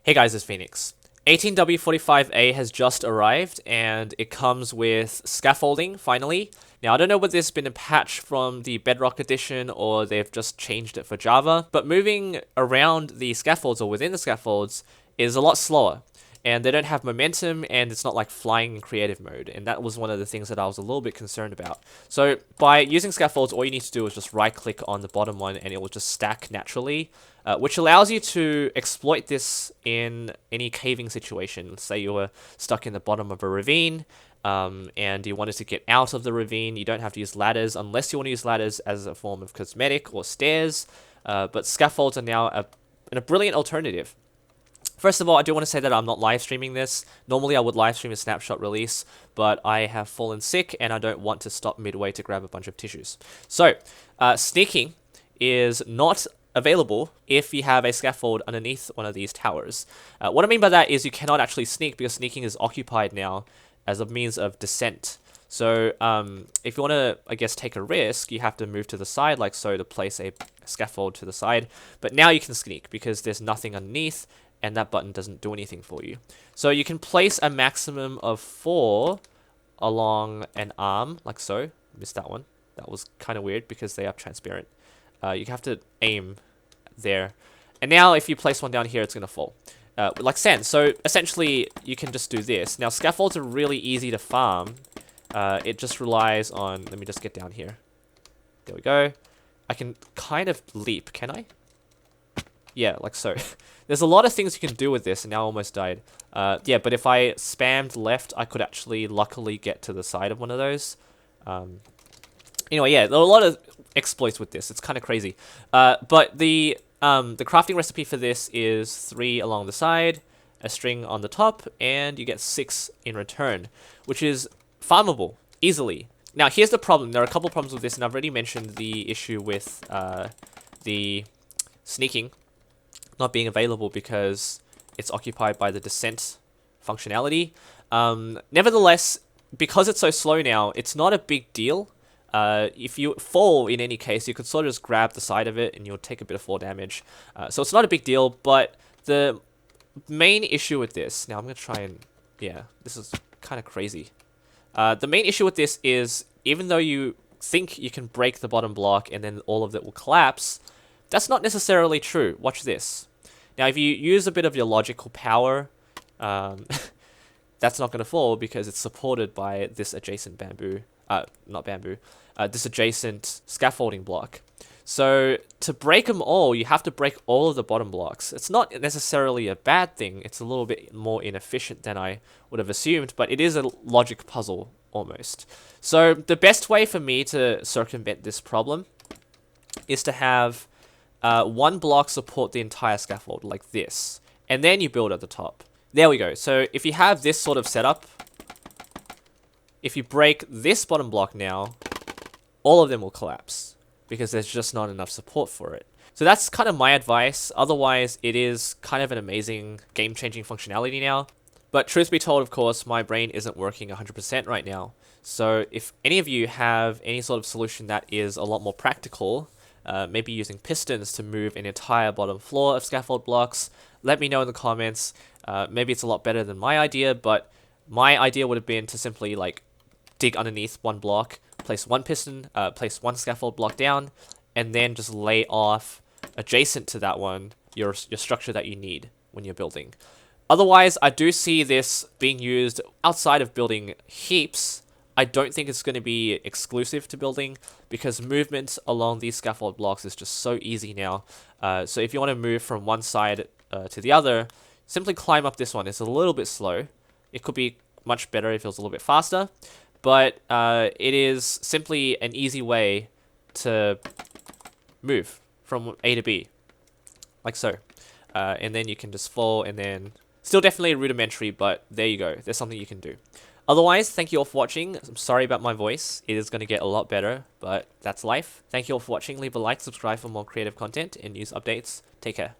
Hey guys, it's Phoenix. 18w45a has just arrived and it comes with scaffolding finally. Now I don't know whether this has been a patch from the Bedrock edition or they've just changed it for Java, but moving around the scaffolds or within the scaffolds is a lot slower. And they don't have momentum, and it's not like flying in creative mode, and that was one of the things that I was a little bit concerned about. So by using scaffolds, all you need to do is just right click on the bottom one and it will just stack naturally, which allows you to exploit this in any caving situation. Say you were stuck in the bottom of a ravine, and you wanted to get out of the ravine. You don't have to use ladders unless you want to use ladders as a form of cosmetic or stairs, but scaffolds are now a brilliant alternative. First of all, I do want to say that I'm not live streaming this. Normally I would live stream a snapshot release, but I have fallen sick and I don't want to stop midway to grab a bunch of tissues. So, sneaking is not available if you have a scaffold underneath one of these towers. What I mean by that is you cannot actually sneak because sneaking is occupied now as a means of descent. So, if you want to, I guess, take a risk, you have to move to the side like so to place a scaffold to the side. But now you can sneak because there's nothing underneath, and that button doesn't do anything for you. So you can place a maximum of 4 along an arm, like so. Missed that one. That was kind of weird because they are transparent. You have to aim there. And now if you place one down here, it's going to fall. Like sand. So essentially, you can just do this. Now, scaffolds are really easy to farm. It just relies on... Let me just get down here. There we go. I can kind of leap, can I? Yeah, like so. There's a lot of things you can do with this, and now I almost died. Yeah, but if I spammed left, I could actually luckily get to the side of one of those. Anyway, yeah, there are a lot of exploits with this. It's kind of crazy. But the crafting recipe for this is 3 along the side, a string on the top, and you get 6 in return, which is farmable easily. Now, here's the problem. There are a couple problems with this, and I've already mentioned the issue with the sneaking not being available because it's occupied by the descent functionality. Nevertheless, because it's so slow now, it's not a big deal. If you fall in any case, you could sort of just grab the side of it and you'll take a bit of fall damage. So it's not a big deal, but the main issue with this... Now I'm going to try and... Yeah, this is kind of crazy. The main issue with this is, even though you think you can break the bottom block and then all of it will collapse, that's not necessarily true. Watch this. Now, if you use a bit of your logical power, that's not going to fall because it's supported by this adjacent this adjacent scaffolding block. So, to break them all, you have to break all of the bottom blocks. It's not necessarily a bad thing. It's a little bit more inefficient than I would have assumed, but it is a logic puzzle, almost. So, the best way for me to circumvent this problem is to have... one block support the entire scaffold, like this. And then you build at the top. There we go. So if you have this sort of setup, if you break this bottom block now, all of them will collapse because there's just not enough support for it. So that's kind of my advice. Otherwise, it is kind of an amazing game-changing functionality now. But truth be told, of course, my brain isn't working 100% right now. So if any of you have any sort of solution that is a lot more practical, maybe using pistons to move an entire bottom floor of scaffold blocks, let me know in the comments. Maybe it's a lot better than my idea, but my idea would have been to simply like dig underneath one block, place one piston, place one scaffold block down, and then just lay off adjacent to that one your structure that you need when you're building. Otherwise, I do see this being used outside of building heaps. I don't think it's going to be exclusive to building because movement along these scaffold blocks is just so easy now. So if you want to move from one side to the other, simply climb up this one. It's a little bit slow. It could be much better if it was a little bit faster, but it is simply an easy way to move from A to B, like so. And then you can just fall and then... Still definitely rudimentary, but there you go. There's something you can do. Otherwise, thank you all for watching. I'm sorry about my voice. It is going to get a lot better, but that's life. Thank you all for watching. Leave a like, subscribe for more creative content and news updates. Take care.